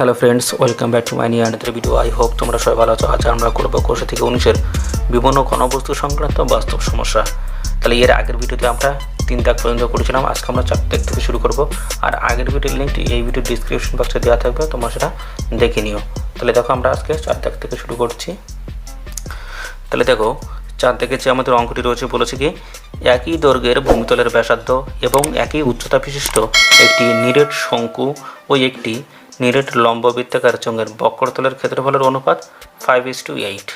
Hello friends, welcome back to my new another video. I hope তোমরা সবাই ভালো আছো। আজ আমরা করবো কোষে থেকে 19-এর বিভিন্ন ঘনবস্তু সংক্রান্ত বাস্তব সমস্যা। তাহলে এর আগের ভিডিওতে আমরা 3 দাগ পর্যন্ত করেছিলাম, আজকে আমরা 4 দাগ থেকে শুরু করব। আর আগের ভিডিওর লিঙ্কটি এই ভিডিওর ডিসক্রিপশন বক্সে দেওয়া থাকবে, তোমরা সেটা দেখে নিও। তাহলে দেখো আমরা আজকে 4 দাগ থেকে শুরু করছি। তাহলে দেখো 4 দাগের যে আমাদের অঙ্কটি রয়েছে, বলেছে কি একই দৈর্ঘ্যের ভূমিতলের ব্যাসার্ধ এবং একই উচ্চতা বিশিষ্ট একটি নিরেট শঙ্কু ও একটি নিরেট লম্ব বৃত্তাকার চোঙের বক্রতলের ক্ষেত্রফলের অনুপাত 5:8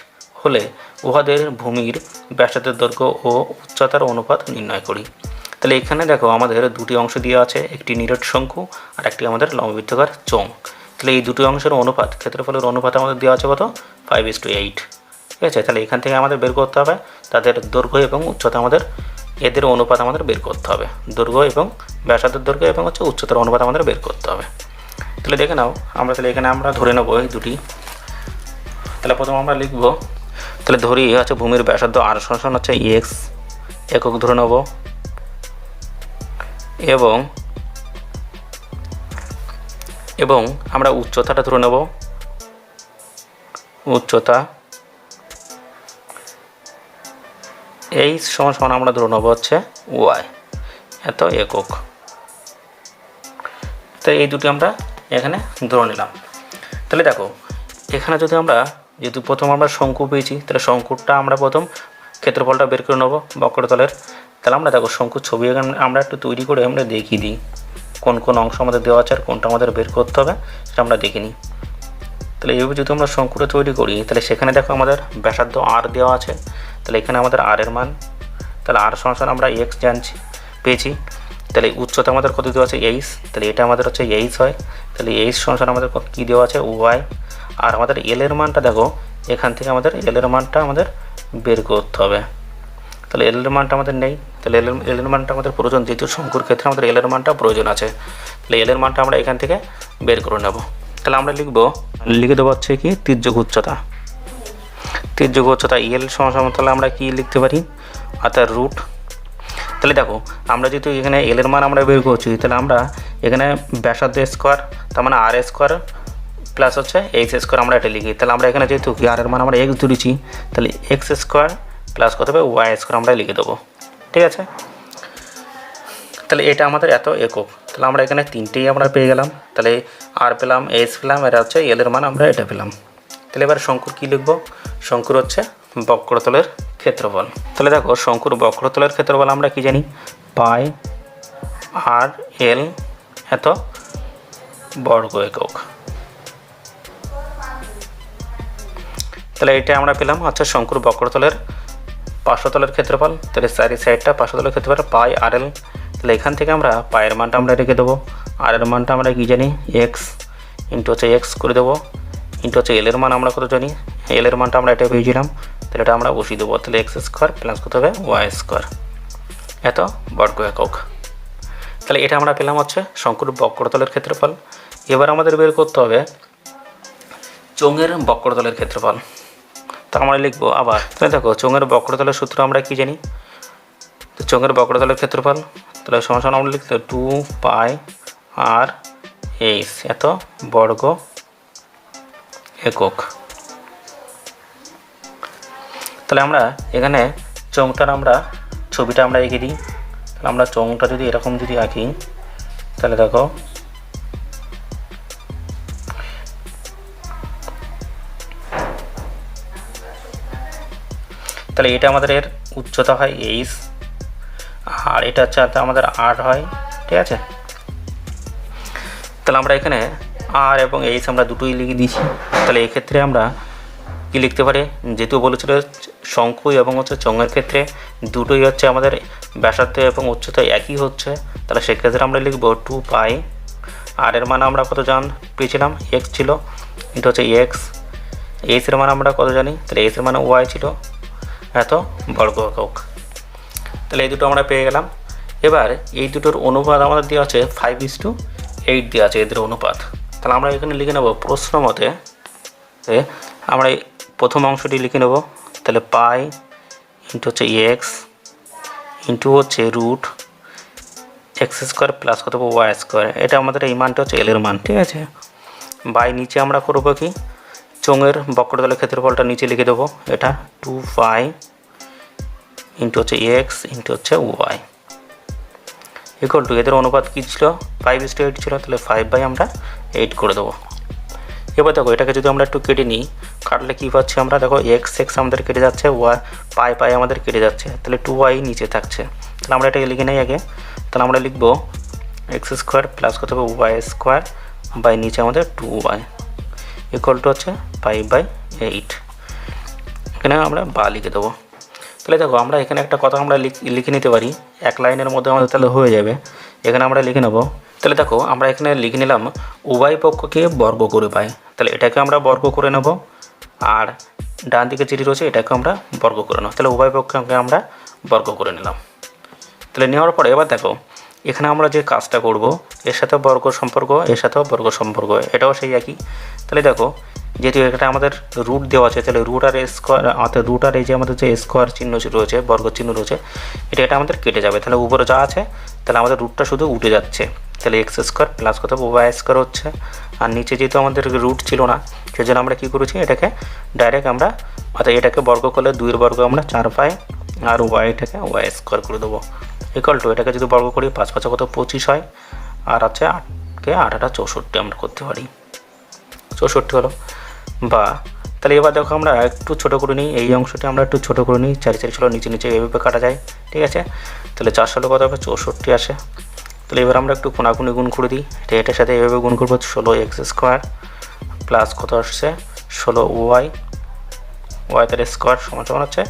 হলে উহাদের ভূমির ব্যাসার্ধের দৈর্ঘ্য ও উচ্চতার অনুপাত নির্ণয় করি। তাহলে এখানে দেখো আমাদের দুটি অংশ দেওয়া আছে, একটি নিরেট শঙ্কু আর একটি আমাদের লম্ব বৃত্তাকার চোঙ। তাহলে এই দুটি অংশের অনুপাত, ক্ষেত্রফলের অনুপাত আমাদের দেওয়া আছে কত? 5:8। ঠিক আছে, তাহলে এখান থেকে আমাদের বের করতে হবে তাদের দৈর্ঘ্য এবং উচ্চতা, এদের অনুপাত আমাদের বের করতে হবে। দৈর্ঘ্য এবং ব্যাসার্ধের দৈর্ঘ্য এবং উচ্চতার অনুপাত আমাদের বের করতে হবে। তাহলে দেখে নাও, তাহলে এখানে আমরা ধরে নেব এই দুটি। তাহলে প্রথমে আমরা লিখব, তাহলে ধরি ভূমির ব্যাসার্ধ আর সমান হচ্ছে এক্স একক ধরে নেব, এবং আমরা উচ্চতাটা ধরে নেব, উচ্চতা এই সমান আমরা ধরে নেব হচ্ছে ওয়াই এত একক। তো এই দুটি আমরা এখানে ধরে নিলাম। তাহলে দেখো এখানে যেহেতু প্রথম আমরা শঙ্কু পেয়েছি, তাহলে শঙ্কুটা আমরা প্রথম ক্ষেত্রফলটা বের করে নেব বক্রতলের। তাহলে আমরা দেখো শঙ্কুর ছবি আমরা একটু তৈরি করে আমরা দেখিয়ে দিই কোন কোন অংশ আমাদের দেওয়া আছে আর কোনটা আমাদের বের করতে হবে সেটা আমরা দেখে নিই। তাহলে এইভাবে যদি আমরা শঙ্কুটা তৈরি করি, তাহলে সেখানে দেখো আমাদের ব্যাসার্ধ আর দেওয়া আছে। তাহলে এখানে আমাদের আর এর মান, তাহলে আর সমান আমরা এক্স পেয়েছি। তাহলে উচ্চতা আমাদের কত দেওয়া আছে? এইচ। তাহলে এটা আমাদের হচ্ছে এইচ হয়। তাহলে এইচ সমান আমাদের কী দেওয়া আছে? ওয়াই। আর আমাদের এল এর মানটা দেখো, এখান থেকে আমাদের এল এর মানটা আমাদের বের করতে হবে। তাহলে এল এর মানটা আমাদের নেই, তাহলে এল এর মানটা আমাদের প্রয়োজন, যেহেতু শঙ্কুর ক্ষেত্রে আমাদের এল এর মানটা প্রয়োজন আছে। তাহলে এল এর মানটা আমরা এখান থেকে বের করে নেব। তাহলে আমরা লিখে দেবো হচ্ছে কি তির্যক উচ্চতা। তির্যক উচ্চতা এল সমান তাহলে আমরা কি লিখতে পারি? অর্থাৎ রুট। তাহলে দেখো আমরা যেহেতু এখানে এল এর মান আমরা বের করছি, তাহলে আমরা এখানে ব্যাসার্ধ স্কোয়ার, তার মানে আর স্কোয়ার প্লাস হচ্ছে এইচ স্কোয়ার আমরা এটা লিখি। তাহলে আমরা এখানে যেহেতু আর এর মান আমরা এক্স ধরেছি, তাহলে এক্স স্কোয়ার প্লাস কত হবে? ওয়াই স্কোয়ার আমরা লিখে দেবো। ঠিক আছে, তাহলে এটা আমাদের এত একক। তাহলে আমরা এখানে তিনটেই আমরা পেয়ে গেলাম। তাহলে আর পেলাম, এইচ পেলাম, এটা হচ্ছে এল এর মান আমরা এটা পেলাম। তাহলে এবার শঙ্কুর কী লিখব? শঙ্কুর হচ্ছে বক্রতলের ক্ষেত্রফল। তাহলে দেখো শঙ্কুর বক্রতলের ক্ষেত্রফল আমরা কি জানি? পাই আর এল এত বর্গ একক। তাহলে এটা আমরা পেলাম শঙ্কুর বক্রতলের পার্শ্বতলের ক্ষেত্রফল। তাহলে চারি সাইডটা পার্শ্বতলের ক্ষেত্রফল পাই আর এল। তাহলে এখান থেকে আমরা পায়ের মানটা আমরা রেখে দেবো, আর এর মানটা আমরা কি জানি? এক্স ইন্টু এক্স করে দেবো, ইন্টু এল এর মান আমরা কত জানি? এল এর মানটা আমরা এটা পেয়েছিলাম, তাহলে এটা আমরা বসিয়ে দেবো। তাহলে এক্স স্কোয়ার প্লাস কত হবে? ওয়াই স্কোয়ার এত বর্গ একক। তাহলে এটা আমরা পেলাম শঙ্কুর বক্রতলের ক্ষেত্রফল। এবার আমাদের বের করতে হবে চোঙের বক্রতলের ক্ষেত্রফল। তা আমরা লিখবো আবার। তাহলে দেখো চোঙের বক্রতলের সূত্র আমরা কি জানি? তো চোঙের বক্রতলের ক্ষেত্রফল, তাহলে সমান আমরা লিখতে 2 পাই আর এইচ এত বর্গ একক। তাহলে আমরা এখানে চোঙটার ছবিটা আমরা এঁকে দিই। তাহলে আমরা চোঙটা যদি এরকম আঁকি, তাহলে দেখো তাহলে এটা আমাদের এর উচ্চতা হয় এইচ, আর এটা হচ্ছে আমাদের আর হয়। ঠিক আছে, তাহলে আমরা এখানে আর এবং এইচ আমরা দুটোই লিখে দিয়েছি। তাহলে এক্ষেত্রে আমরা কি লিখতে পারি? যেহেতু বলেছিল শঙ্কু এবং চোঙের ক্ষেত্রে দুটোই আমাদের ব্যাসার্ধ এবং উচ্চতা একই হচ্ছে, তাহলে সেক্ষেত্রে আমরা লিখব 2 পাই আর এর মান আমরা কত পেয়েছিলাম? এক্স ছিল, এটা এক্স। এইচ এর মান আমরা কত জানি? তাহলে এইচ এর মানে ওয়াই ছিল এত বর্গ একক। তাহলে এই দুটো আমরা পেয়ে গেলাম। এবার এই দুটোর অনুপাত আমাদের দেওয়া আছে 5:8 দেওয়া আছে এদের অনুপাত। তাহলে আমরা এখানে লিখে নেব প্রশ্ন মতে, আমরা প্রথম অংশটি লিখে নেব। তাহলে pi into x into root x square plus কত ওয়াই স্কোয়ার, এটা আমাদের এই মানটা হচ্ছে এল এর মান। ঠিক আছে, বাই নিচে আমরা করব কি চোঙের বক্রতলের ক্ষেত্রফলটা নিচে লিখে দেবো, এটা 2 পাই ইন্টু হচ্ছে এক্স ইন্টু হচ্ছে ওয়াই ইকুয়াল টু, এদের অনুপাত কী ছিল 5:8 ছিল, তাহলে 5 আমরা 8 করে দেবো। এবার দেখো এটাকে যদি আমরা একটু কেটে নিই, কাটলে কী পাচ্ছি আমরা, দেখো এক্স এক্স আমাদের কেটে যাচ্ছে, ওয়াই পাই আমাদের কেটে যাচ্ছে, তাহলে 2y নিচে থাকছে। তাহলে আমরা এটাকে লিখে নেই আগে, তাহলে আমরা লিখবো এক্স স্কোয়ার প্লাস কত হবে ওয়াই স্কোয়ার বাই নিচে আমাদের 2y ইকুয়াল টু হচ্ছে 5/8। এখানে আমরা বা লিখে দেবো। তাহলে দেখো আমরা এখানে একটা কথা আমরা লিখে নিতে পারি, এক লাইনের মধ্যে আমাদের তাহলে হয়ে যাবে। এখানে আমরা লিখে নেব, তাহলে দেখো আমরা এখানে লিখে নিলাম উভয় পক্ষকে বর্গ করে পাই, তাহলে এটাকে আমরা বর্গ করে নেব, আর ডান দিকে যেটি রয়েছে এটাকে আমরা বর্গ করে নেব, তাহলে উভয় পক্ষকে আমরা বর্গ করে নিলাম। তাহলে নেওয়ার পরে এবার দেখো এখানে আমরা যে কাজটা করব, এর সাথেও বর্গ সম্পর্ক, এর সাথেও বর্গ সম্পর্ক, এটাও সেই একই। তাহলে দেখো যেহেতু এটা আমাদের রুট দেওয়া আছে, তাহলে রুট আর স্কোয়ার, অর্থাৎ রুট আর এই যে আমাদের যে স্কোয়ার চিহ্ন রয়েছে, বর্গ চিহ্ন রয়েছে, এটা আমাদের কেটে যাবে, তাহলে উপরে যা আছে তাহলে আমাদের রুটটা শুধু উঠে যাচ্ছে, তাহলে এক্স স্কোয়ার প্লাস কত ওয়াই স্কোয়ার হচ্ছে, আর নিচে যেহেতু আমাদের রুট ছিল না সেই জন্য আমরা কী করেছি এটাকে ডাইরেক্ট আমরা, অর্থাৎ এটাকে বর্গ করলে 2 বর্গ আমরা 4 পাই, আর ওয়াইটাকে ওয়াই স্কোয়ার করে দেবো ইকুয়াল টু, এটাকে যদি বর্গ করি 5 5 কত 25 হয়, আর আছে 8কে 8 8 64 আমরা করতে পারি, 64 হলো। বা তাহলে এবার দেখো আমরা একটু ছোটো করে নিই, এই অংশটি আমরা একটু ছোটো করে নিই, 4 4 ছিল নিচে নিচে এভাবে কাটা যায়, ঠিক আছে। তাহলে 4 ষোলো কত হবে 64 আসে। তাহলে এবার আমরা একটু কোনাকুনি গুণ করে দিই, এটার সাথে এভাবে গুণ করবো 16 এক্স স্কোয়ার প্লাস কত আসছে 16 ওয়াই তার স্কোয়ার সমান সমান হচ্ছে,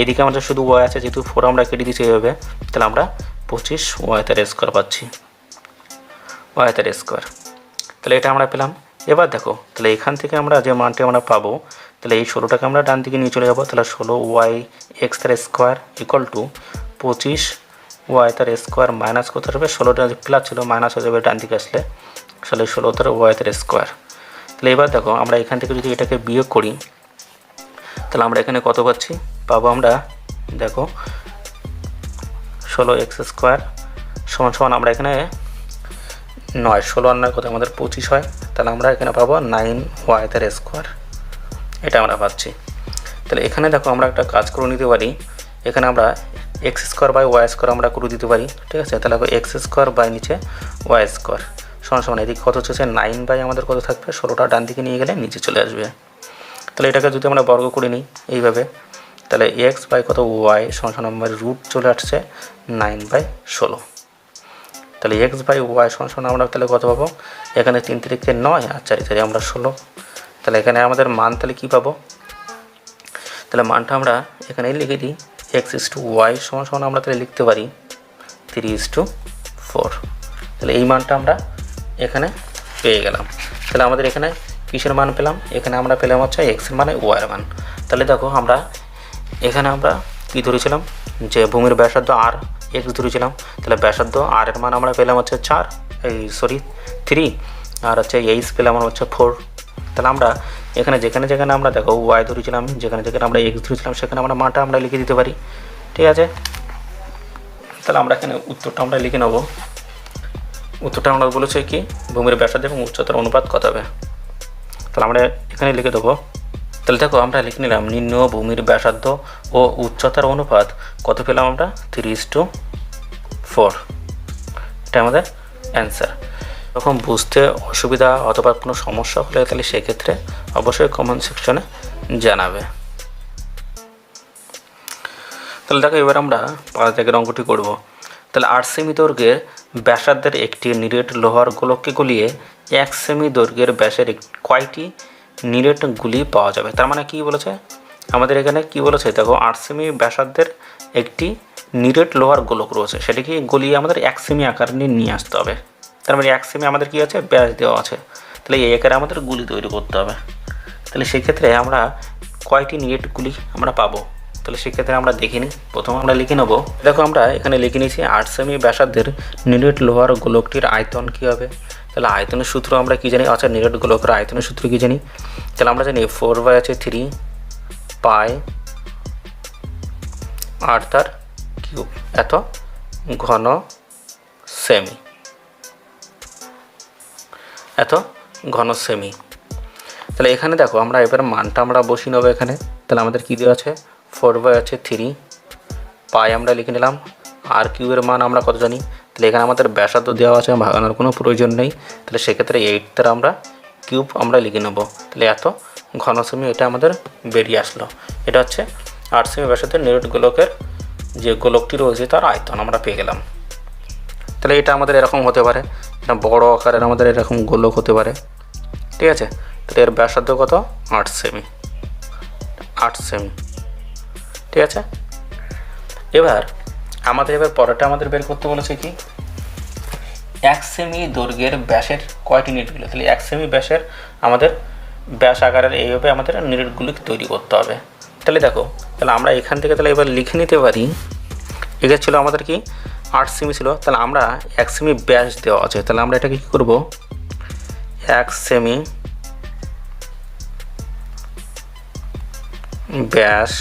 এদিকে আমাদের শুধু ওয়াই আছে, যেহেতু 4 আমরা কেটে দিচ্ছি এভাবে, তাহলে আমরা 25 ওয়াই তার স্কোয়ার পাচ্ছি, ওয়াই তার স্কোয়ার। তাহলে এটা আমরা পেলাম। এবার দেখো তাহলে এখান থেকে আমরা যে মানটি আমরা পাবো, তাহলে এই 16টাকে আমরা ডান দিকে নিয়ে চলে যাবো, তাহলে 16 ওয়াই এক্স তার স্কোয়ার ইকুয়াল টু 25 ওয়াই তার স্কোয়ার মাইনাস কত হবে, 16টা প্লাস ছিল মাইনাস হয়ে যাবে ডান দিকে আসলে, তাহলে 16 তার ওয়াই তার স্কোয়ার। তাহলে এবার দেখো আমরা এখান থেকে যদি এটাকে বিয়োগ করি, তাহলে আমরা এখানে কত পাচ্ছি, পাবো আমরা দেখো 16 এক্স স্কোয়ার সমান সমান আমরা এখানে 9 16 আর 9 কত আমাদের 25 হয়, তাহলে আমরা এখানে পাবো 9 ওয়াই তার স্কোয়ার, এটা আমরা পাচ্ছি। তাহলে এখানে দেখো আমরা একটা কাজ করে নিতে পারি, এখানে আমরা x square by y square আমরা করে দিতে পারি, ঠিক আছে। তাহলে এক্স স্কোয়ার বাই নিচে ওয়াই স্কোয়ার সমান সমান এদিকে কত হচ্ছে 9 বাই আমাদের কত থাকবে 16টা ডান দিকে নিয়ে গেলে নিচে চলে আসবে। তাহলে এটাকে যদি আমরা বর্গ করে নিই এইভাবে, তাহলে এক্স বাই কত ওয়াই সমান সমান আমার রুট চলে আসছে 9/16, তাহলে এক্স বাই ওয়াই সমান সমান আমরা তাহলে কত পাবো, এখানে 3 3 9 আর 4 4 আমরা 16, তাহলে এখানে আমাদের মান তাহলে কী পাবো, তাহলে মানটা আমরা এখানে লিখে দিই এক্স ইস টু ওয়াই সমান সমান আমরা তাহলে লিখতে পারি 3:4, তাহলে এই মানটা আমরা এখানে পেয়ে গেলাম। তাহলে আমাদের এখানে কিসের মান পেলাম, এখানে আমরা পেলাম হচ্ছে এক্সের মানে ওয়াইয়ের মান। তাহলে দেখো আমরা এখানে আমরা কী ধরেছিলাম, যে ভূমির ব্যাসার্ধ আর এক্স ধরেছিলাম, তাহলে ব্যাসার্ধ আর এর মান আমরা পেলাম হচ্ছে 3, আর হচ্ছে এইচ পেলাম আমরা হচ্ছে 4। তাহলে আমরা এখানে যেখানে যেখানে আমরা দেখো ওয়াই ধরেছিলাম, যেখানে যেখানে আমরা এক্স ধরেছিলাম সেখানে আমরা মানটা আমরা লিখে দিতে পারি, ঠিক আছে। তাহলে আমরা এখানে উত্তরটা আমরা লিখে নেব, উত্তরটা আমরা বলেছি কি ভূমির ব্যাসার্ধ এবং উচ্চতার অনুপাত কত হবে, তাহলে আমরা এখানে লিখে দেবো। তাহলে দেখো আমরা লিখে নিলাম নিম্ন ভূমির ব্যাসার্ধ ও উচ্চতার অনুপাত কত পেলাম আমরা 3:4, এটা আমাদের অ্যান্সার। তখন বুঝতে অসুবিধা অথবা কোনো সমস্যা হলে তাহলে সেক্ষেত্রে অবশ্যই কমেন্ট সেকশনে জানাবে। তাহলে দেখো এবার আমরা 5 দাগের অঙ্কটি করব। তাহলে 8 সেমি দৈর্ঘ্যের ব্যাসার্ধের একটি নিরেট লোহার গোলককে গলিয়ে 1 সেমি দৈর্ঘ্যের ব্যাসের কয়টি নিরেট গুলি পাওয়া যাবে। তার মানে কী বলেছে আমাদের এখানে, কী বলেছে দেখো 8 সেমি ব্যাসার্ধের একটি নিরেট লোহার গোলক রয়েছে, সেটিকে গলিয়ে আমাদের 1 সেমি আকার নিয়ে আসতে হবে। তার মানে 1 সেমি আমাদের কী আছে ব্যাস দেওয়া আছে, তাহলে এই আকারে আমাদের গুলি তৈরি করতে হবে। তাহলে সেক্ষেত্রে আমরা কয়টি নিরেট গুলি আমরা পাবো, তাহলে সেক্ষেত্রে আমরা দেখে নিই। প্রথমে আমরা লিখে নেব, দেখো আমরা এখানে লিখে নিয়েছি 8 সেমি ব্যাসার্ধের নিরেট লোহার গোলকটির আয়তন কী হবে। তাহলে আয়তনের সূত্র আমরা কী জানি, আচ্ছা নিরেট গোলকের আয়তনের সূত্র কী জানি, তাহলে আমরা জানি 4/3 পাই আর তার কিউব এত ঘন সেমি, এত ঘন সেমি। তাহলে এখানে দেখো আমরা এবার মানটা আমরা বসিয়ে নেবো এখানে। তাহলে আমাদের কী দেওয়া আছে, 4/3 পাই আমরা লিখে নিলাম। আর কিউবের মান আমরা কত জানি, তাহলে এখানে আমাদের ব্যাসার্ধ দেওয়া আছে, ভাগানোর কোনো প্রয়োজন নেই। তাহলে সেক্ষেত্রে 8 দ্বারা আমরা কিউব আমরা লিখে নেবো। তাহলে এত ঘন সেমি এটা আমাদের বেরিয়ে আসলো। এটা হচ্ছে 8 সেমি ব্যাসার্ধের নিরেট গোলকের যে গোলকটি রয়েছে তার আয়তন আমরা পেয়ে গেলাম। তাহলে এটা আমাদের এরকম হতে পারে, এটা বড় আকারের আমাদের এরকম গোলক হতে পারে, ঠিক আছে। তাহলে এর ব্যাসার্ধ কত, 8 সেমি, 8 সেমি, ঠিক আছে। এবার পরেরটা আমাদের বের করতে বলেছে কি, 1 সেমি দৈর্ঘ্যের ব্যাসের কয়টি নিরেটগুলো। তাহলে 1 সেমি ব্যাসের আমাদের ব্যাস আকারের এইভাবে আমাদের নিরেটগুলিকে তৈরি করতে হবে। তাহলে দেখো, তাহলে আমরা এখান থেকে তাহলে এবার লিখে নিতে পারি, এটা ছিল আমাদের কি 8 সেমি ছিল। তাহলে আমরা 1 সেমি ব্যাস দেওয়া আছে, তাহলে আমরা এটাকে কী করবো, 1 সেমি ব্যাস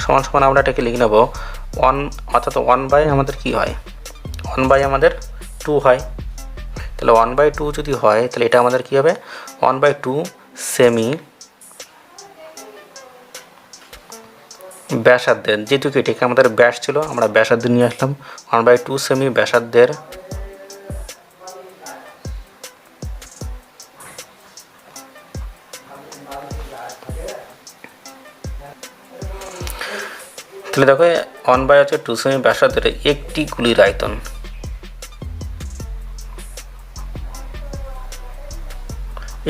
সমান সমান আমরা এটাকে লিখে নেব 1, অর্থাৎ 1/, আমাদের কি হয় 1/, আমাদের 2 হয়। তাহলে 1/2 যদি হয় তাহলে এটা আমাদের কী হবে, 1/2 সেমি ব্যাসার্ধের, যেহেতু কি এটাকে আমাদের ব্যাস ছিল আমরা ব্যাসার্ধ নিয়ে আসলাম, 1/2 সেমি ব্যাসার্ধের তাহলে দেখো 1/2 সেমি ব্যাসার্ধের একটি গুলির আয়তন।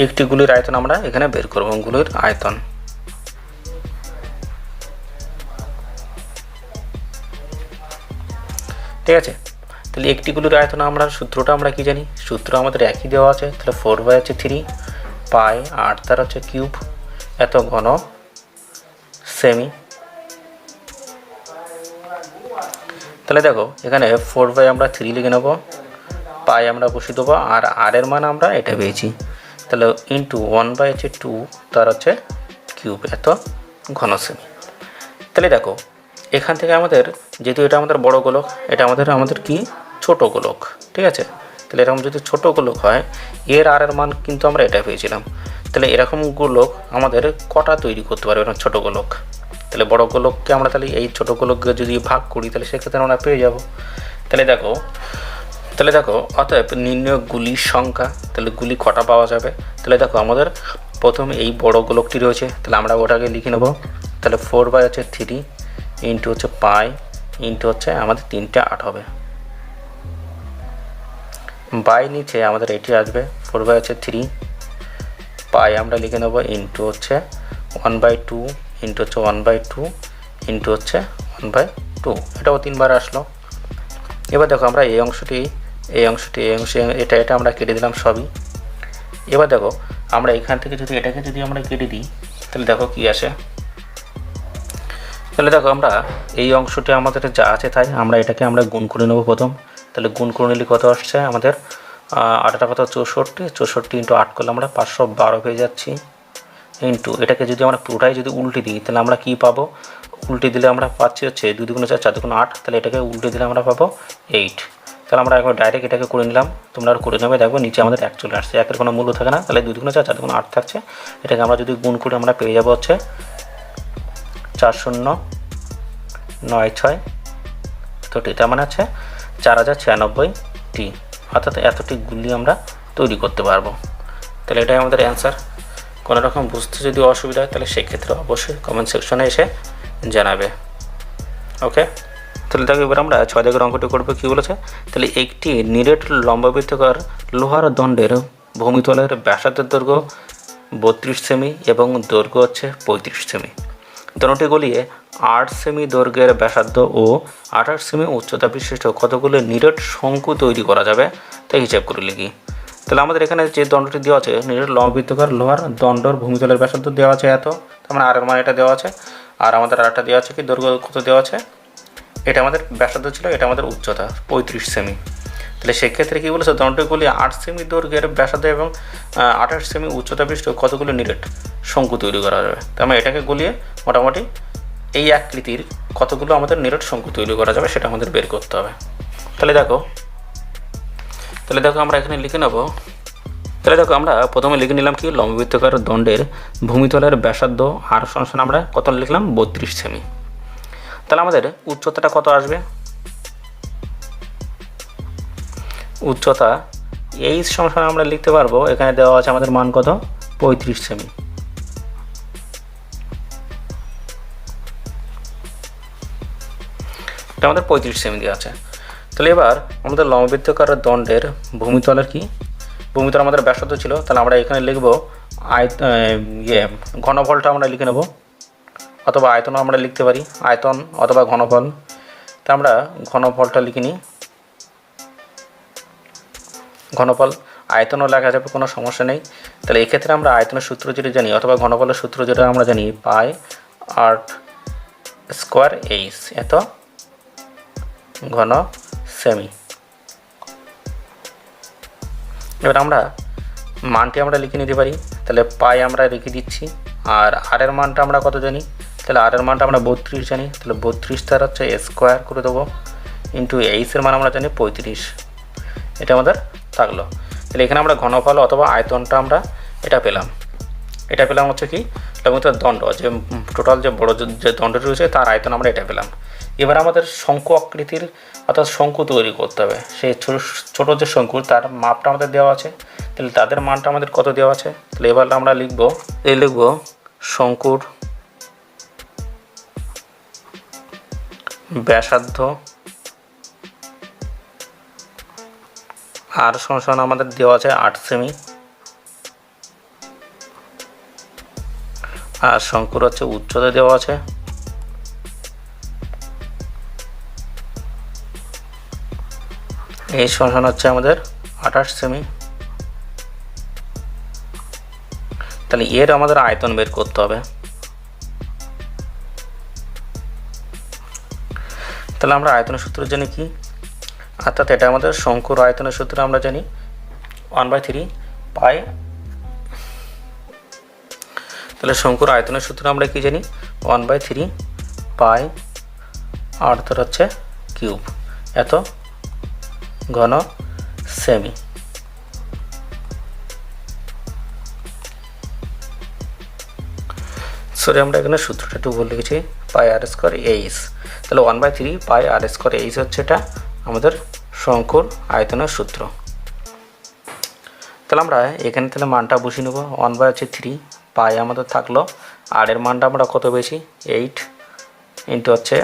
একটি গুলির আয়তন আমরা এখানে বের করব, গুলির আয়তন। ঠিক আছে। তাহলে একটি গুলির আয়তন আমরা সূত্রটা আমরা কি জানি, সূত্র আমাদের একই দেওয়া আছে। তাহলে 4/3 পাই 8 দ্বারা হচ্ছে কিউব এত ঘন সেমি। তাহলে দেখো এখানে 4/3 লিখে নেবো, পাই আমরা বসিয়ে দেবো, আর আর এর মান আমরা এটা পেয়েছি। তাহলে ইন্টু 1/2 তার হচ্ছে কিউব এত ঘন সেমি। তাহলে দেখো এখান থেকে আমাদের, যেহেতু এটা আমাদের বড় গোলক, এটা আমাদের কি ছোট গোলক, ঠিক আছে। তাহলে এরকম যদি ছোট গোলক হয়, এর আর এর মান কিন্তু আমরা এটা পেয়েছিলাম। তাহলে এরকম গোলক আমাদের কটা তৈরি করতে পারবে এরকম ছোটো গোলক। তাহলে বড় গোলককে আমরা তাহলে এই ছোটো গোলককে যদি ভাগ করি তাহলে সেক্ষেত্রে আমরা পেয়ে যাব। তাহলে দেখো অতএব নির্ণয় গুলির সংখ্যা, তাহলে গুলি কটা পাওয়া যাবে। তাহলে দেখো আমাদের প্রথমে এই বড় গোলকটি রয়েছে, তাহলে আমরা ওটাকে লিখে নেব। তাহলে 4/3 ইন্টু হচ্ছে পাই ইন্টু হচ্ছে আমাদের 3টে 8 হবে, বাই নিচে আমাদের এটি আসবে 4/3 পাই আমরা লিখে নেব ইন্টু হচ্ছে 1/2 ইন্টু হচ্ছে 1/2 ইন্টু হচ্ছে 1/2, এটাও 3 বার আসলো। এবার দেখো আমরা এই অংশটি এটা আমরা কেটে দিলাম সবই। এবার দেখো আমরা এখান থেকে যদি এটাকে আমরা কেটে দিই তাহলে দেখো কি আসে। তাহলে দেখো আমরা এই অংশটি আমাদের যা আছে তাই আমরা এটাকে আমরা গুণ করে নেব প্রথম। তাহলে গুণ করে নিলে কত আসছে আমাদের, 8টা কত 64 ইন্টু 8 করলে আমরা 512 পেয়ে যাচ্ছি। ইন্টু এটাকে যদি আমরা পুরোটাই যদি উল্টে দিই তাহলে আমরা কি পাবো, উল্টে দিলে আমরা পাচ্ছি হচ্ছে 2 × 4 4 × 8, তাহলে এটাকে উল্টে দিলে আমরা পাবো 8। তাহলে আমরা একবার ডাইরেক্ট এটাকে করে নিলাম, তোমরা আর করে নেবে, দেখবো নিচে আমাদের 1 চলে আসছে, 1-এর কোনো মূল্য থাকে না। তাহলে 2 × 4 4 × 8 থাকছে, এটাকে আমরা যদি গুণ করে আমরা পেয়ে যাবো হচ্ছে 4096, তো এটা মানে হচ্ছে 4096টি, অর্থাৎ এতটি গুলি আমরা তৈরি করতে পারবো। তাহলে এটাই আমাদের অ্যান্সার। কোনো রকম বুঝতে যদি অসুবিধা হয় তাহলে সেক্ষেত্রে অবশ্যই কমেন্ট সেকশনে এসে জানাবে। ওকে, তাহলে দেখো এবার আমরা 6 দাগের অঙ্কটি করবো। কী বলেছে, তাহলে একটি নিরেট লম্বাবৃত্তাকার লোহার দণ্ডের ভূমিতলের ব্যাসার্ধের দৈর্ঘ্য 32 সেমি এবং দৈর্ঘ্য হচ্ছে 35 সেমি। দোনোটি গলিয়ে 8 সেমি দৈর্ঘ্যের ব্যাসার্ধ ও 28 সেমি উচ্চতা বিশিষ্ট কতগুলো নিরেট শঙ্কু তৈরি করা যাবে তাই হিসাব করে লিখি। তাহলে আমাদের এখানে যে দণ্ডটি দেওয়া আছে, নিরেট লম্বাবৃত্তাকার লোহার দণ্ডর ভূমিতলের ব্যাসার্ধ দেওয়া আছে এত, তার মানে আর এর মান এটা দেওয়া আছে, আর আমাদের আরেকটা দেওয়া আছে কি দৈর্ঘ্য কত দেওয়া আছে, এটা আমাদের ব্যাসার্ধ ছিল, এটা আমাদের উচ্চতা 35 সেমি। তাহলে সেক্ষেত্রে কী বলেছে, দণ্ডগুলি 8 সেমি দৈর্ঘ্যের ব্যাসার্ধ এবং 28 সেমি উচ্চতা বিশিষ্ট কতগুলো নিরেট শঙ্কু তৈরি করা যাবে। তার মানে এটাকে গলিয়ে মোটামুটি এই আকৃতির কতগুলো আমাদের নিরেট শঙ্কু তৈরি করা যাবে সেটা আমাদের বের করতে হবে। তাহলে দেখো আমরা এখানে লিখে নেব তাহলে দেখো আমরা প্রথমে লিখে নিলাম কি লম্ববৃত্তাকার দণ্ডের ভূমিতলের ব্যাসার্ধ আর সমান আমরা কত লিখলাম 32 সেমি। তাহলে আমাদের উচ্চতাটা কত আসবে? উচ্চতা এই সমান আমরা লিখতে পারবো, এখানে দেওয়া আছে আমাদের মান কত 35 সেমি। এটা আমাদের 35 সেমি দেওয়া আছে। তাহলে এবার আমাদের লম্ববৃত্তাকার দণ্ডের ভূমিতলের কি ভূমিতল আমাদের ব্যাসার্ধ ছিল, তাহলে আমরা এখানে লিখব ঘনফলটা আমরা লিখে নেব, অথবা আয়তন আমরা লিখতে পারি, আয়তন অথবা ঘনফল। তা আমরা ঘনফলটা লিখে নিই। ঘনফল আয়তনও লেখা যাবে, কোনো সমস্যা নেই। তাহলে এক্ষেত্রে আমরা আয়তনের সূত্র যেটা জানি অথবা ঘনফলের সূত্র যেটা আমরা জানি পাই আর স্কোয়ার এইচ এত ঘন সেমি। এবার আমরা মানটি আমরা লিখে নিতে পারি। তাহলে পাই আমরা রেখে দিচ্ছি, আর আর এর মানটা আমরা কত জানি? তাহলে আর এর মানটা আমরা 32 জানি। তাহলে 32 তার হচ্ছে স্কোয়ার করে দেবো ইন্টু এইচের মান আমরা জানি 35। এটা আমাদের থাকলো। তাহলে এখানে আমরা ঘনফল অথবা আয়তনটা আমরা এটা পেলাম হচ্ছে কি লম্ববৃত্তাকার দণ্ড, যে টোটাল যে বড় যে দণ্ডটি রয়েছে তার আয়তন আমরা এটা পেলাম। এবার আমাদের শঙ্কু আকৃতির অর্থাৎ শঙ্কু তৈরি করতে হবে। সেই ছোট যে শঙ্কু তার মাপটা আমাদের দেওয়া আছে, তাহলে তাদের মানটা আমাদের কত দেওয়া আছে? তাহলে এবার আমরা লিখব শঙ্কুর ব্যাসার্ধ আর সমান আমাদের দেওয়া আছে 8 সেমি, আর শঙ্কুর হচ্ছে উচ্চতা দেওয়া আছে এই সমান হচ্ছে আমাদের 28 সেমি। তাহলে এর আমাদের আয়তন বের করতে হবে। তাহলে আমরা আয়তনের সূত্র জানি কি, অর্থাৎ এটা আমাদের শঙ্কুর আয়তনের সূত্র আমরা জানি 1/3 পাই। তাহলে শঙ্কুর আয়তনের সূত্র আমরা কি জানি 1/3 পাই আর তার হচ্ছে কিউব এত ঘন সেমি। সরি আমরা এখানে সূত্রটা একটু ভুল লিখেছি, পাই আর স্কোয়ার এইচ। তাহলে 1/3 পাই আর স্কোয়ার এইচ হচ্ছে এটা আমাদের শঙ্কুর আয়তনের সূত্র। তাহলে আমরা এখানে তাহলে মানটা বসিয়ে নেব। 1/3 পাই আমাদের থাকলো, আর এর মানটা আমরা কত পেয়েছি 8 ইন্টু হচ্ছে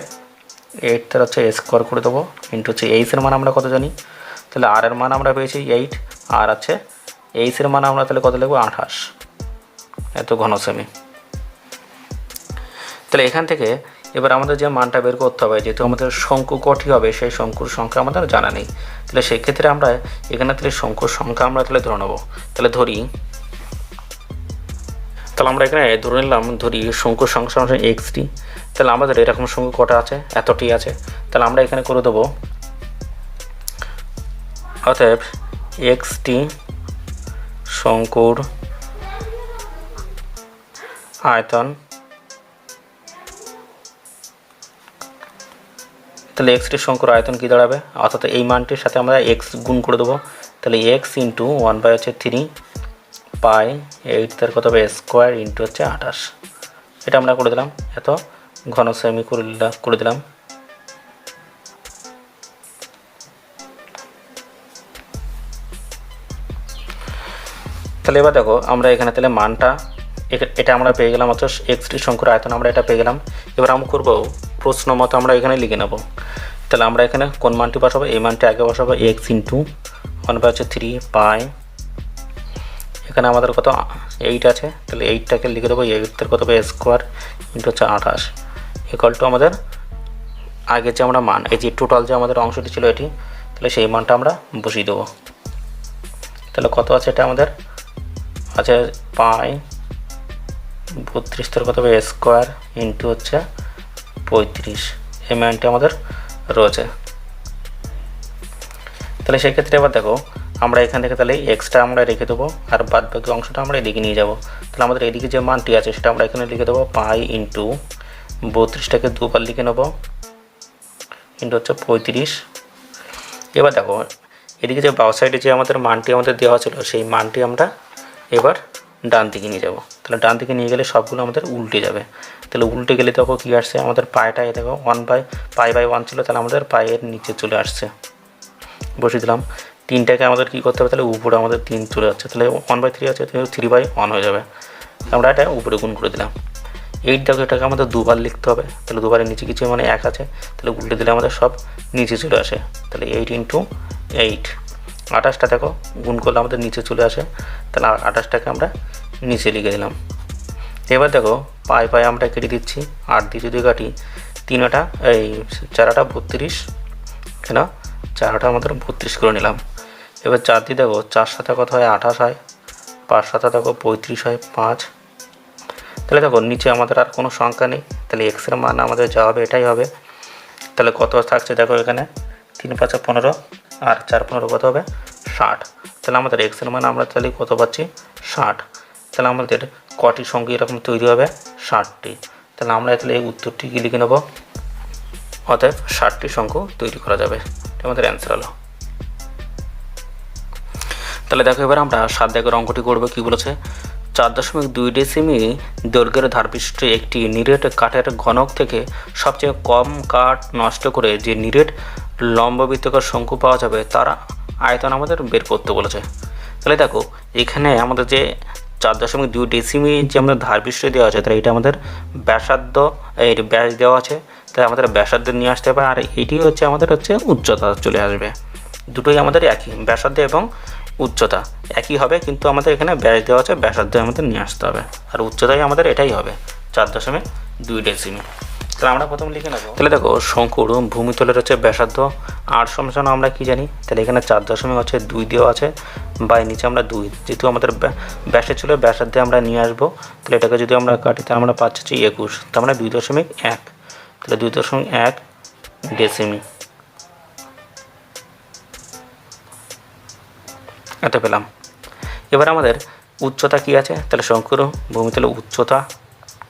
8 তার হচ্ছে স্কোয়ার করে দেবো ইন্টু হচ্ছে এইচের মান আমরা কত জানি? তাহলে আর এর মান আমরা পেয়েছি 8, আর আছে এইচের মান আমরা তাহলে কত লিখবো 28 এত ঘন সেমি। তাহলে এখান থেকে এবার আমাদের যে মানটা বের করতে হবে, যেহেতু আমাদের শঙ্কু কটি হবে সেই শঙ্কুর সংখ্যা আমাদের জানা নেই, তাহলে সেই ক্ষেত্রে আমরা এখানে তাহলে শঙ্কুর সংখ্যা আমরা তাহলে ধরে নেবো। তাহলে আমরা এখানে ধরে নিলাম শঙ্কুর সংখ্যা এক্সটি। তাহলে আমাদের এরকম শঙ্কু কটা আছে? এতটি আছে। তাহলে আমরা এখানে করে দেবো অতএব এক্সটি শঙ্কুর আয়তন। তাহলে এক্সটি শঙ্কুর আয়তন কী দাঁড়াবে? অর্থাৎ এই মানটির সাথে আমরা এক্স গুণ করে দেবো। তাহলে এক্স ইন্টু 1/3 পাই 8 তার কত হবে স্কোয়ার ইন্টু হচ্ছে 28। এটা আমরা করে দিলাম এত ঘন সেমি করে দিলাম। তাহলে এবার দেখো আমরা এখানে তাহলে মানটা এটা আমরা পেয়ে গেলাম, অর্থাৎ এক্সটি শঙ্কুর আয়তন আমরা এটা পেয়ে গেলাম। এবার আমরা করবো প্রশ্ন মতো আমরা এখানে লিখে নেব। তাহলে আমরা এখানে কোন মানটি বসাবো? এই মানটি আগে বসাবো এক্স ইন্টু 1/3 পাই, এখানে আমাদের কত 8 আছে, তাহলে 8টাকে লিখে দেবো 8 কত হবে স্কোয়ার ইন্টু হচ্ছে 28 ইকুয়াল টু আমাদের আগে যে আমরা মান এই যে টোটাল যে আমাদের অংশটি ছিল এটি, তাহলে সেই মানটা আমরা বসিয়ে দেবো। তাহলে কত আছে? এটা আমাদের আছে পাই 32 কত হবে স্কোয়ার ইন্টু হচ্ছে 35, এই মানটি আমাদের রয়েছে। তাহলে সেক্ষেত্রে এবার দেখো আমরা এখান থেকে তাহলে এক্সটা আমরা রেখে দেবো, আর বাদ বাকি অংশটা আমরা এদিকে নিয়ে যাব। তাহলে আমাদের এদিকে যে মানটি আছে সেটা আমরা এখানে লিখে দেবো পাই ইন্টু 32টাকে দুবার লিখে নেব ইন্টু হচ্ছে 35। এবার দেখো এদিকে যে বাম সাইডে যে আমাদের মানটি আমাদের দেওয়া ছিল সেই মানটি আমরা এবার ডান দিকে নিয়ে যাব। তাহলে ডান দিকে নিয়ে গেলে সবগুলো আমাদের উল্টে যাবে। তাহলে উল্টে গেলে দেখো কী আসছে, আমাদের পায়টা এ দেখো পাই/1 ছিল, তাহলে আমাদের পায়ের নিচে চলে আসছে, বসিয়ে দিলাম। 3টাকে আমাদের কী করতে হবে, তাহলে উপরে আমাদের 3 চলে যাচ্ছে, তাহলে 1/3 আছে, 3/1 হয়ে যাবে। আমরা এটা উপরে গুণ করে দিলাম। 8 দেখো এটাকে আমাদের দুবার লিখতে হবে, তাহলে দুবারের নিচে কিছু মানে 1 আছে, তাহলে উল্টে দিলে আমাদের সব নিচে চলে আসে, তাহলে 8 × 8। 28টা দেখো গুণ করলে আমাদের নিচে চলে আসে, তাহলে 28টাকে আমরা নিচে লিখে দিলাম। এবার দেখো পাই আমরা কেটে দিচ্ছি, 8 দিয়ে যদি কাটি 3টা 4টা 32, কেন 4টা আমাদের 32 করে নিলাম। এবার 4 দিয়ে দেখো 4 সাথে কত হয়, 28 হয়, 5 সাথে দেখো 35 হয়, 5। তাহলে দেখো নিচে আমাদের আর কোনো সংখ্যা নেই, তাহলে এক্সের মান আমাদের যা হবে এটাই হবে। তাহলে কত থাকছে দেখো এখানে 3 × 5 = 15 আর 4 × 15 কত হবে, 60। তাহলে আমাদের এক্সের মান আমরা তাহলে কত পাচ্ছি, 60। তাহলে আমাদের কটি সংখ্যা এরকম তৈরি হবে, 60টি। তাহলে আমরা তাহলে এই উত্তরটি কি লিখে নেব, অতএব 60টি সংখ্যা তৈরি করা যাবে, এটা আমাদের অ্যান্সার হলো। তাহলে দেখো এবার আমরা 7 দাগের অঙ্কটি করবো। কি বলেছে, 4.2 ডেসিমি দৈর্ঘ্যের ধারবিশিষ্ট একটি নিরেট কাঠের ঘনক থেকে সবচেয়ে কম কাঠ নষ্ট করে যে নিরেট লম্ববৃত্তাকার শঙ্কু পাওয়া যাবে তার আয়তন আমাদের বের করতে বলেছে। তাহলে দেখো এখানে আমাদের যে 4.2 ডেসিমি যে আমাদের ধারবিশিষ্ট দেওয়া আছে, তাহলে এটা আমাদের ব্যাসার্ধ, এই ব্যাস দেওয়া আছে, তাই আমাদের ব্যাসার্ধ নিয়ে আসতে হবে। আর এটি হচ্ছে আমাদের উচ্চতা চলে আসবে, দুটোই আমাদের একই, ব্যাসার্ধ এবং উচ্চতা একই হবে, কিন্তু আমাদের এখানে ব্যাস দেওয়া আছে, ব্যাসার্ধ আমাদের নিয়ে আসতে হবে, আর উচ্চতাই আমাদের এটাই হবে 4.2 ডেসিমি। তাহলে আমরা প্রথম লিখে নেব। তাহলে দেখো শঙ্কুর ভূমিতলের ব্যাসার্ধ 8 সমান আমরা কি জানি, তাহলে এখানে 4.2 দেওয়া আছে, বাই নিচে আমরা 2, যেহেতু আমাদের ব্যাসে ছিল ব্যাসার্ধে আমরা নিয়ে আসবো, তাহলে এটাকে যদি আমরা কাটি তাহলে আমরা পাচ্ছি 21, তার মানে 2.1, তাহলে 2.1 ডেসিমি এটা পেলাম। এবার আমাদের উচ্চতা কি আছে, তাহলে শঙ্কুর ভূমিতলের উচ্চতা,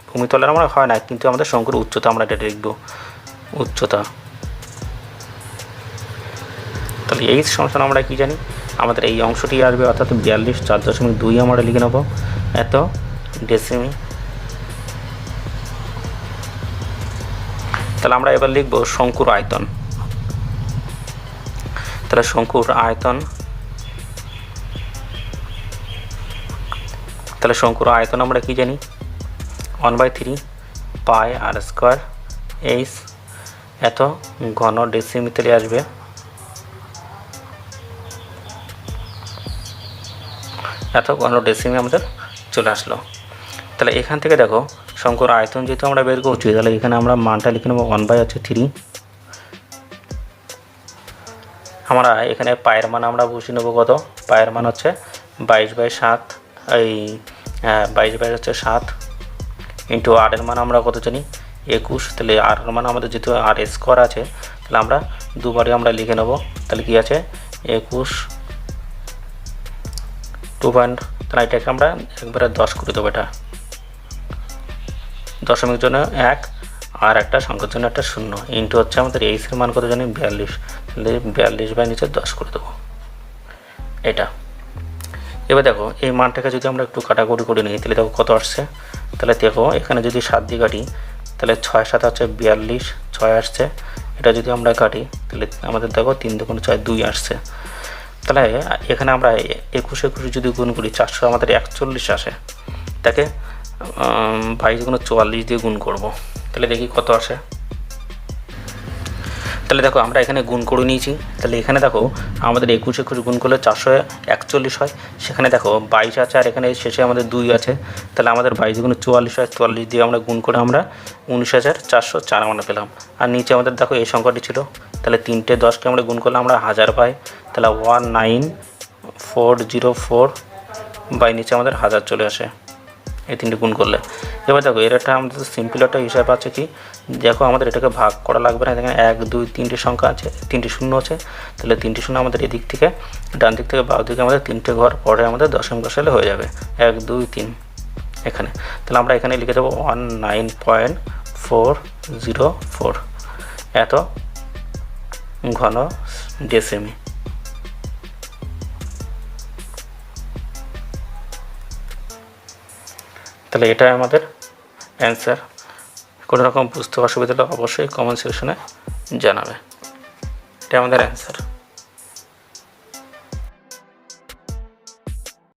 ভূমিতলের আমরা হয় না, কিন্তু আমাদের শঙ্কুর উচ্চতা আমরা এটা লিখব, উচ্চতা। তাহলে এই সমান আমরা কি জানি, আমাদের এই অংশটি আসবে, অর্থাৎ 42, 4.2 আমরা লিখে নেব এত ডেসিমি। তাহলে আমরা এবার লিখব শঙ্কুর আয়তন। তাহলে শঙ্কুর আয়তন, তাহলে শঙ্কুর আয়তন আমরা কি জানি, 1/3 পাই r² h এত ঘন ডেসিমিটারে আসবে, এত ঘন ডেসিমি আমাদের চলে আসলো। তাহলে এখান থেকে দেখো শঙ্কুর আয়তন যেহেতু আমরা বের করছি, তাহলে এখানে আমরা মানটা লিখে নেব 1/3। আমরা এখানে পায়ের মান আমরা বসিয়ে নেব কত, পায়ের মান হচ্ছে 22/7, এই 22/7 ইন্টু আর এর মান আমরা কত জানি 21, তাহলে আর এর মান আমাদের যেহেতু r² আছে, তাহলে আমরা দুবারে আমরা লিখে নেব, তাহলে কি আছে 21 2. তাহলে এটাকে আমরা একবারে 10 করে দেবো, এটা দশমিক জন্য 1 আর একটা সংখ্যার জন্য একটা 0 ইন্টু হচ্ছে আমাদের এইচ এর মান কত জানি 42, তাহলে 42/10 করে দেবো এটা। এবার দেখো এই মানটাকে যদি আমরা একটু কাটাকুটি করে নিই, তাহলে দেখো কত আসছে, তাহলে দেখো এখানে যদি 7 দিয়ে কাটি তাহলে 6 7 হচ্ছে 42, 6 আসছে, এটা যদি আমরা কাটি তাহলে আমাদের দেখো 3 2 6 2 আসছে। তাহলে এখানে আমরা 21 21 যদি গুণ করি 400 আমাদের 41 আসে, তাকে 22 × 44 দিয়ে গুণ করব, তাহলে দেখি কত আসে। তাহলে দেখো আমরা এখানে গুণ করে নিয়েছি, তাহলে এখানে দেখো আমাদের 21 21 গুণ করলে 441 হয়, সেখানে দেখো 22 আছে আর এখানে শেষে আমাদের 2 আছে, তাহলে আমাদের 22 × 44 হয়, 44 দিয়ে আমরা গুণ করে আমরা 19,404 আমরা পেলাম। আর নিচে আমাদের দেখো এই সংখ্যাটি ছিল, তাহলে 3টে 10কে আমরা গুণ করলে আমরা 1000 পাই, তাহলে 19404 বাই নিচে আমাদের 1000 চলে আসে এই 3টে গুণ করলে। এবার দেখো এর একটা আমাদের সিম্পল একটা হিসাব আছে, কি দেখো আমাদের এটাকে ভাগ করা লাগবে না, এখানে 1 2 3টে সংখ্যা আছে, 3টে শূন্য আছে, তাহলে 3টে শূন্য আমাদের এদিক থেকে ডান দিক থেকে বাম দিকে আমাদের 3টে ঘর পরে আমাদের দশমিক বসালে হয়ে যাবে 1 2 3 এখানে। তাহলে আমরা এখানে লিখে দেবো 19.404 এত ঘন ডেসিমি। তাহলে এটাই আমাদের অ্যান্সার। কোনো রকম বুঝতে অসুবিধা হলে অবশ্যই কমেন্ট সেকশনে জানাবে। এটা আমাদের অ্যান্সার।